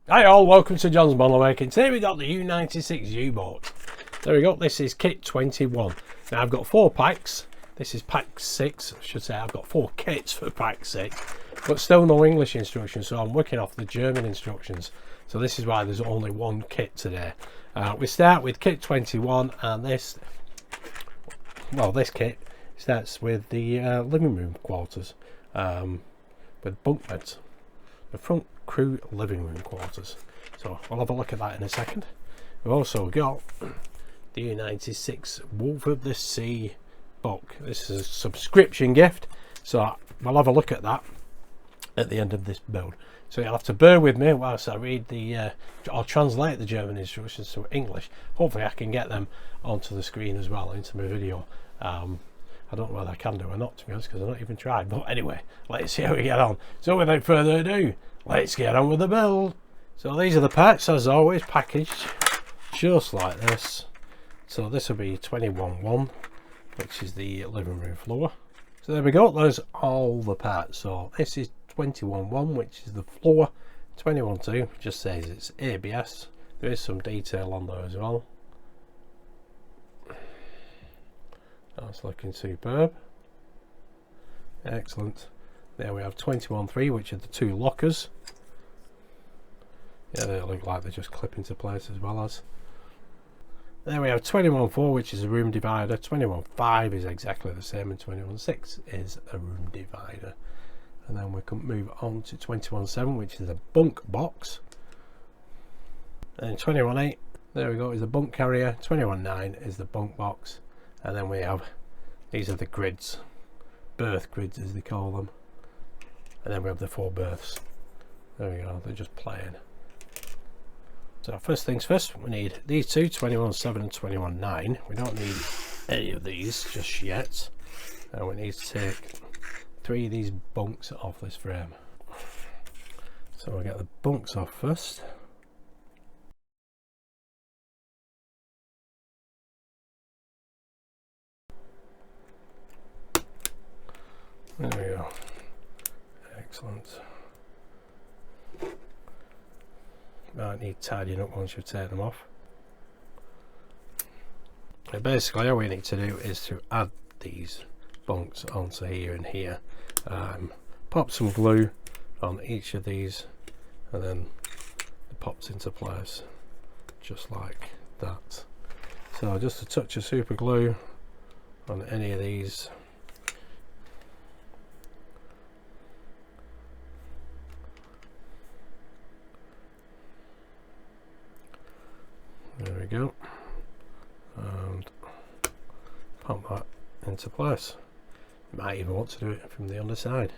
Hi all, welcome to John's Model Making. Today we got the U96 U-boat. There we go, this is kit 21. Now I've got 4 packs. This is pack 6, I should say. I've got 4 kits for pack 6, but still no English instructions, so I'm working off the German instructions. So this is why there's only 1 kit today. We start with kit 21, and this kit starts with the living room quarters with bunk beds. The front crew living room quarters. So we'll have a look at that in a second. We've also got the U96 Wolf of the Sea book. This is a subscription gift, so we'll have a look at that at the end of this build. So you'll have to bear with me whilst I read the I'll translate the German instructions to English. Hopefully I can get them onto the screen as well into my video. I don't know whether I can do or not, to be honest, because I've not even tried. But anyway, let's see how we get on. So without further ado, let's get on with the build. So these are the parts, as always, packaged just like this. So this will be 21.1, which is the living room floor. So there we go, there's all the parts. So this is 21.1, which is the floor. 21.2 just says it's ABS. There is some detail on there as well. That's looking superb. Excellent. There we have 21.3, which are the 2 lockers. Yeah, they look like they just clip into place as well as. There we have 21.4, which is a room divider. 21.5 is exactly the same, and 21.6 is a room divider. And then we can move on to 21.7, which is a bunk box. And 21.8, there we go, is the bunk carrier. 21.9 is the bunk box. And then we have, these are the grids, berth grids as they call them. And then we have the 4 berths. There we go, they're just plain. So first things first, we need these two, 21.7 and 21.9. We don't need any of these just yet. And we need to take 3 of these bunks off this frame. So we'll get the bunks off first. There we go. Excellent. Might need tidying up once you take them off. And basically all we need to do is to add these bunks onto here and here. Pop some glue on each of these, and then it pops into place just like that. So just a touch of super glue on any of these. There we go, and pop that into place. You might even want to do it from the underside.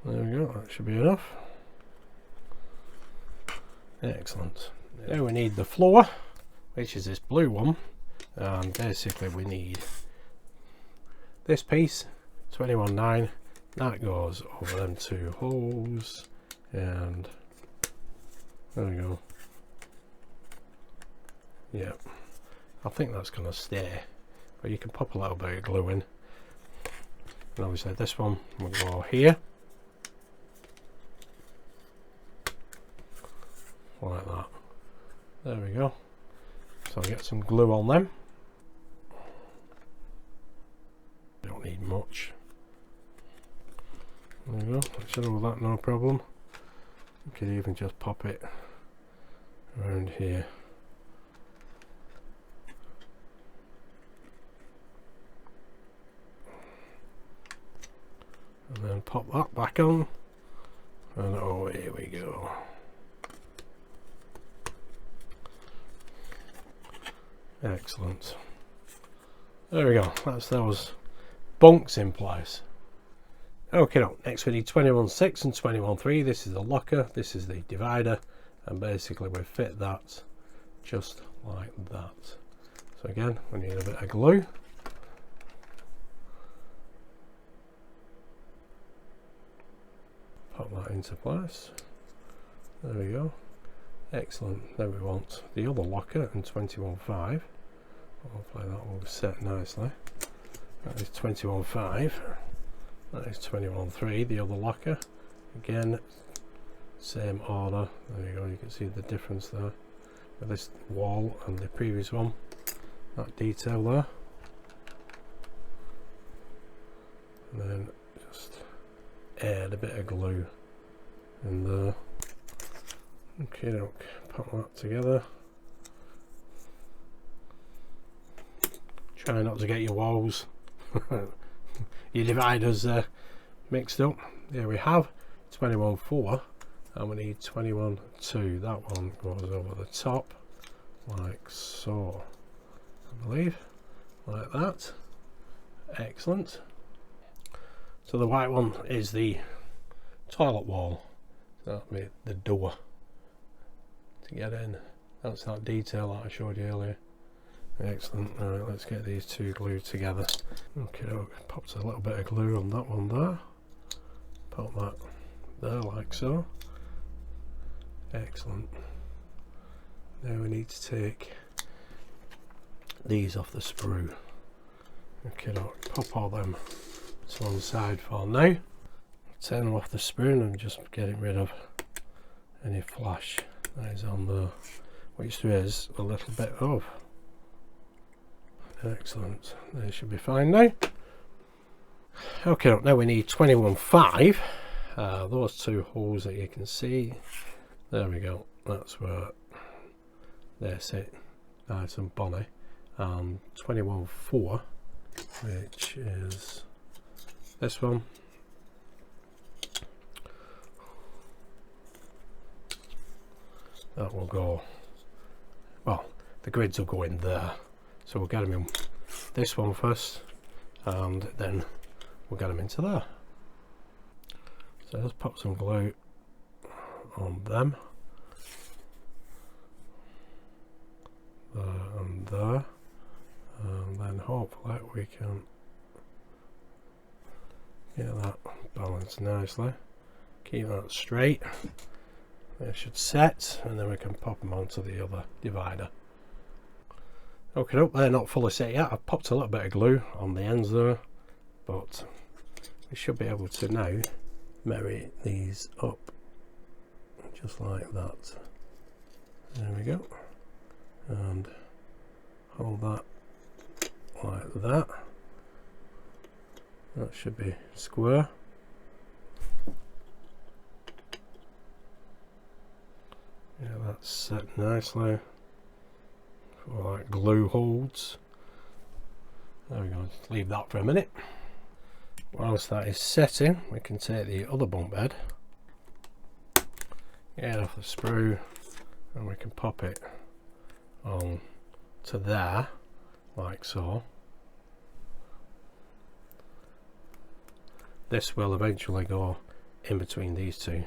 There we go, that should be enough. Excellent. Now we need the floor, which is this blue one, and basically we need this piece, 21.9, that goes over them 2 holes, and there we go. Yeah, I think that's going to stay, but you can pop a little bit of glue in. And obviously this one will go here. Like that. There we go. So I'll get some glue on them. Don't need much. There we go. That should hold that, no problem. You could even just pop it around here. And then pop that back on. And oh, here we go. Excellent. There we go, that's those bunks in place. Okay, next we need 21.6 and 21.3. This is the locker, this is the divider, and basically we fit that just like that. So again, we need a bit of glue. Pop that into place. There we go. Excellent. Now we want the other locker in 21.5. Hopefully that will set nicely. That is 21.5. That is 21.3, the other locker. Again, same order. There you go, you can see the difference there with this wall and the previous one. That detail there. And then just add a bit of glue in there. Okay, look, put that together. Try not to get your walls, your dividers mixed up. There we have 21.4, and we need 21.2. That one goes over the top, like so, I believe, like that. Excellent. So the white one is the toilet wall. So that'll be the door to get in. That's that detail that I showed you earlier. Excellent. Alright, let's get these two glued together. Okay, popped a little bit of glue on that one there. Pop that there like so. Excellent. Now we need to take these off the sprue. Okay, pop all them to one side for now. Turn them off the sprue and just getting rid of any flash that is on there, which there is a little bit of. Excellent, they should be fine now. Okay, now we need 21.5. Those two holes that you can see, there we go, that's where they sit nice and bonny. And 21.4, which is this one. That will go, well, the grids will go in there. So we'll get them in this one first, and then we'll get them into there. So let's pop some glue on them. There and there. And then hopefully we can get that balanced nicely. Keep that straight. They should set, and then we can pop them onto the other divider. Okay, nope, they're not fully set yet. I've popped a little bit of glue on the ends there, but we should be able to now marry these up just like that. There we go. And hold that like that. That should be square. Yeah, that's set nicely. Like glue holds. There we go, just leave that for a minute. Whilst that is setting, we can take the other bunk bed, get off the sprue, and we can pop it on to there, like so. This will eventually go in between these two,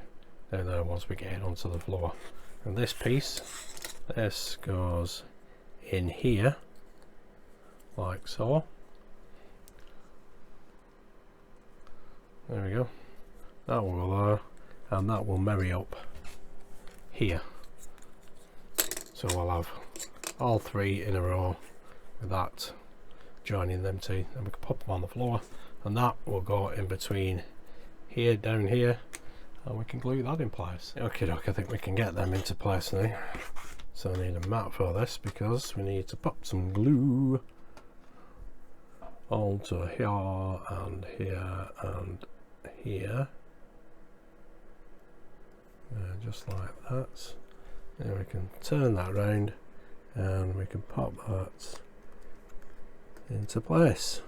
and then once we get it onto the floor. And this piece, this goes in here like so. There we go, that will go there, and that will marry up here, so we'll have all three in a row with that joining them two, and we can pop them on the floor, and that will go in between here, down here, and we can glue that in place. Okay, I think we can get them into place now. So I need a mat for this because we need to pop some glue onto here and here and here. Just like that. Then we can turn that round and we can pop that into place.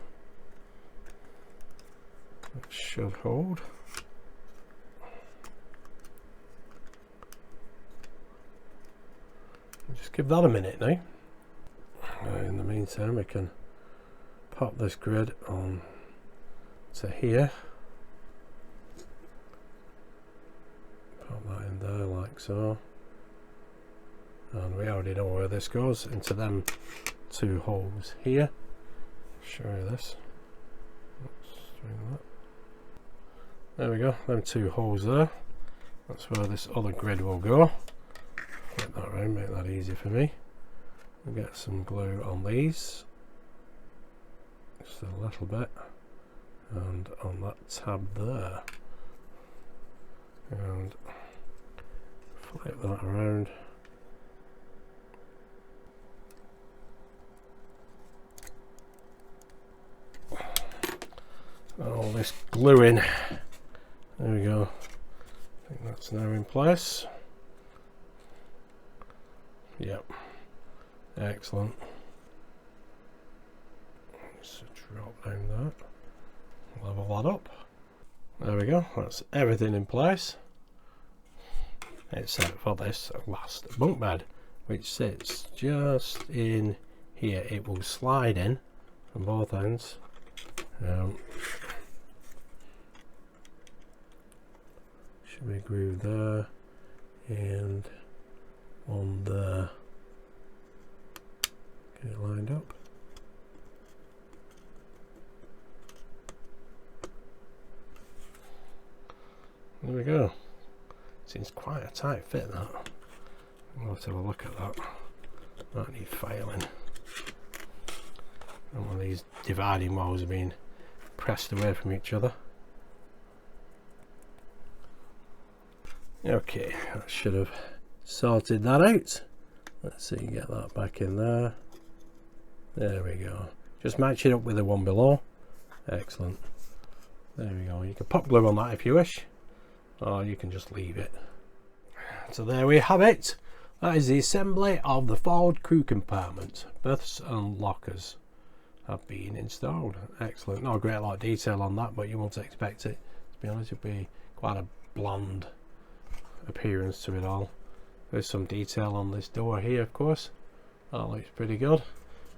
That should hold. Just give that a minute now. In the meantime, we can pop this grid on to here. Pop that in there like so. And we already know where this goes, into them 2 holes here. Show you this. Let's do that. There we go, them 2 holes there. That's where this other grid will go. Flip that around, make that easy for me. We'll get some glue on these. Just a little bit. And on that tab there. And flip that around. All this glue in. There we go. I think that's now in place. Yep. Excellent. Just drop down that. Level that up. There we go. That's everything in place. Except for this last bunk bed, which sits just in here. It will slide in from both ends. Should be a groove there and one there. Get it lined up. There we go. Seems quite a tight fit, that. We'll have to have a look at that. Might need filing. And one of these dividing walls are being pressed away from each other. Okay, that should have sorted that out. Let's see, get that back in there. There we go. Just match it up with the one below. Excellent. There we go. You can pop glue on that if you wish, or you can just leave it. So there we have it. That is the assembly of the forward crew compartment. Berths and lockers have been installed. Excellent. Not a great lot of detail on that, but you won't expect it. To be honest, it'll be quite a bland appearance to it all. There's some detail on this door here, of course. That looks pretty good.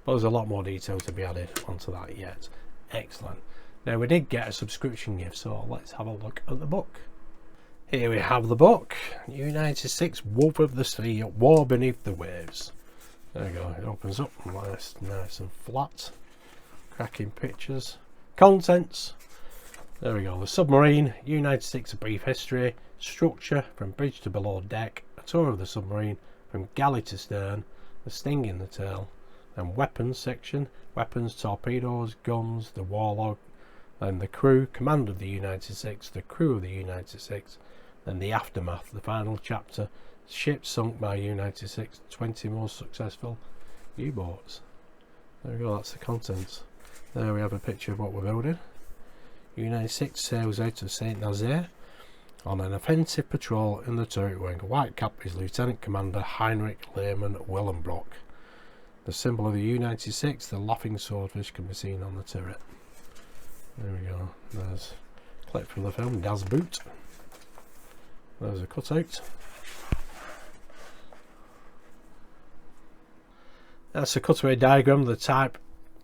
But there's a lot more detail to be added onto that yet. Excellent. Now, we did get a subscription gift, so let's have a look at the book. Here we have the book. U96 Wolf of the Sea, War Beneath the Waves. There we go. It opens up nice and flat. Cracking pictures. Contents. There we go. The submarine, U96, a brief history, structure from bridge to below deck, a tour of the submarine from galley to stern, the sting in the tail, and weapons section, weapons, torpedoes, guns, the warlog, and the crew, command of the U96, the crew of the U96, then the aftermath, the final chapter, ships sunk by U96, 20 most successful U-boats. There we go, that's the contents. There we have a picture of what we're building. U96 sails out of St. Nazaire on an offensive patrol in the turret wing. White cap is Lieutenant Commander Heinrich Lehmann Willenbrock. The symbol of the U96, the laughing swordfish, can be seen on the turret. There we go. There's a clip from the film Das Boot. There's a cutout. That's a cutaway diagram of the Type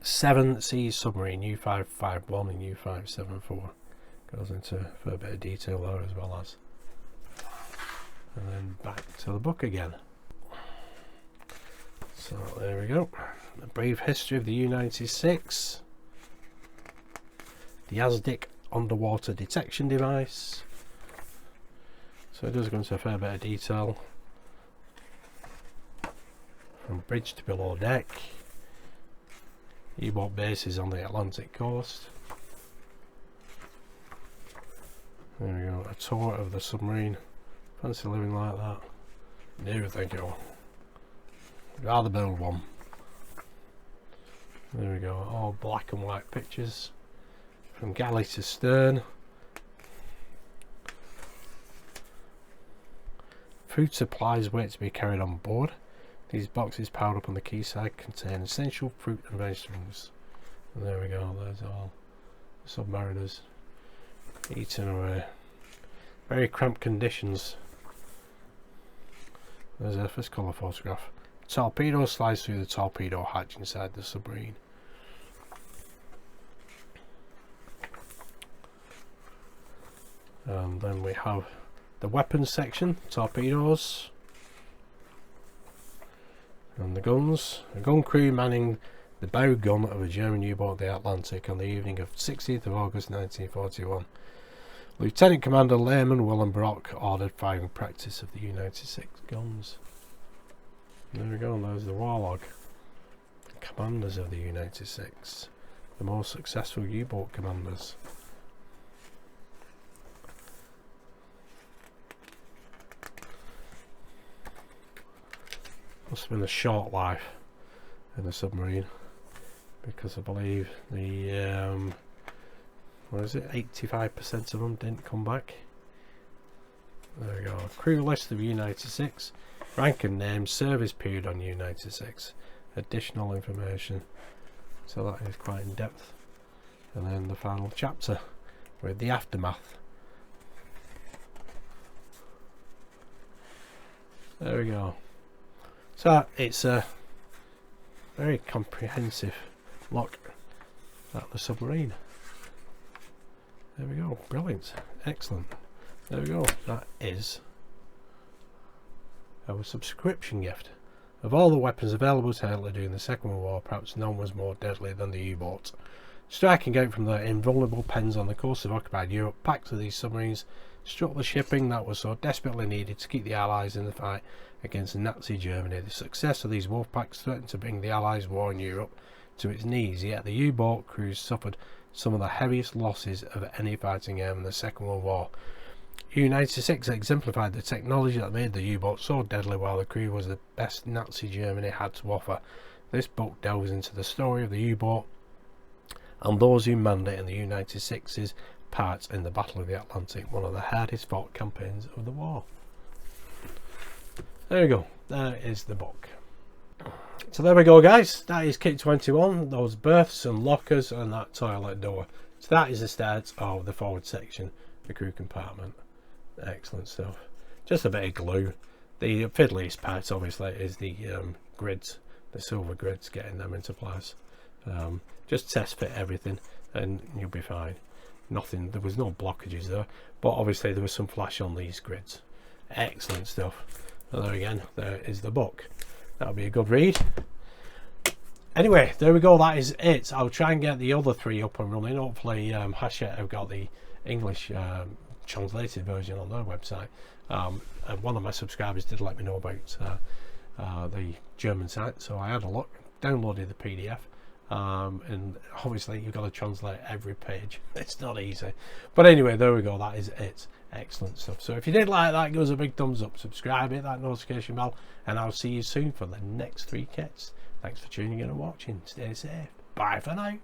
7C submarine U551 and U574. Goes into a fair bit of detail there as well as. And then back to the book again. So there we go. A brief history of the U96. The ASDIC underwater detection device. So it does go into a fair bit of detail. From bridge to below deck. U-boat bases on the Atlantic coast. There we go, a tour of the submarine. Fancy living like that? No, thank you. Rather build one. There we go, all black and white pictures. From galley to stern. Food supplies wait to be carried on board. These boxes powered up on the quayside contain essential fruit and vegetables. And there we go, there's all the submariners eating away. Very cramped conditions. There's a first colour photograph. Torpedo slides through the torpedo hatch inside the submarine. And then we have the weapons section, torpedoes. And the guns, a gun crew manning the bow gun of a German U-boat the Atlantic on the evening of 16th of August 1941. Lieutenant Commander Lehman Willenbrock ordered firing practice of the U96 guns. There we go, and there's the war log. The commanders of the U96, the most successful U-boat commanders. Must have been a short life in the submarine, because I believe the what is it, 85% of them didn't come back. There we go. Crew list of U96, rank and name, service period on U96, additional information. So that is quite in depth. And then the final chapter with the aftermath. There we go. So it's a very comprehensive look at the submarine. There we go, brilliant, excellent. There we go, that is our subscription gift. Of all the weapons available to Hitler during the Second World War, perhaps none was more deadly than the U-boat. Striking out from their invulnerable pens on the coast of occupied Europe, packs of these submarines struck the shipping that was so desperately needed to keep the Allies in the fight against Nazi Germany. The success of these wolf packs threatened to bring the Allies' war in Europe to its knees, yet the U-boat crews suffered some of the heaviest losses of any fighting airman in the Second World War. U-96 exemplified the technology that made the U-boat so deadly, while the crew was the best Nazi Germany had to offer. This book delves into the story of the U-boat and those who manned it in the U-96's part in the Battle of the Atlantic, one of the hardest fought campaigns of the war. There we go, there is the book. So there we go guys, that is kit 21, those berths and lockers and that toilet door. So that is the start of the forward section, the crew compartment. Excellent stuff. Just a bit of glue. The fiddliest part obviously is the grids, the silver grids, getting them into place. Just test fit everything and you'll be fine. Nothing, there was no blockages there, but obviously there was some flash on these grids. Excellent stuff. And there again, there is the book. That'll be a good read. Anyway, there we go, that is it. I'll try and get the other three up and running. Hopefully Hachette have got the English translated version on their website. And one of my subscribers did let me know about the German site, so I had a look, downloaded the PDF. And obviously you've got to translate every page. It's not easy, but anyway, there we go, that is it. Excellent stuff. So if you did like that, give us a big thumbs up, subscribe, hit that notification bell, and I'll see you soon for the next 3 kits. Thanks for tuning in and watching. Stay safe. Bye for now.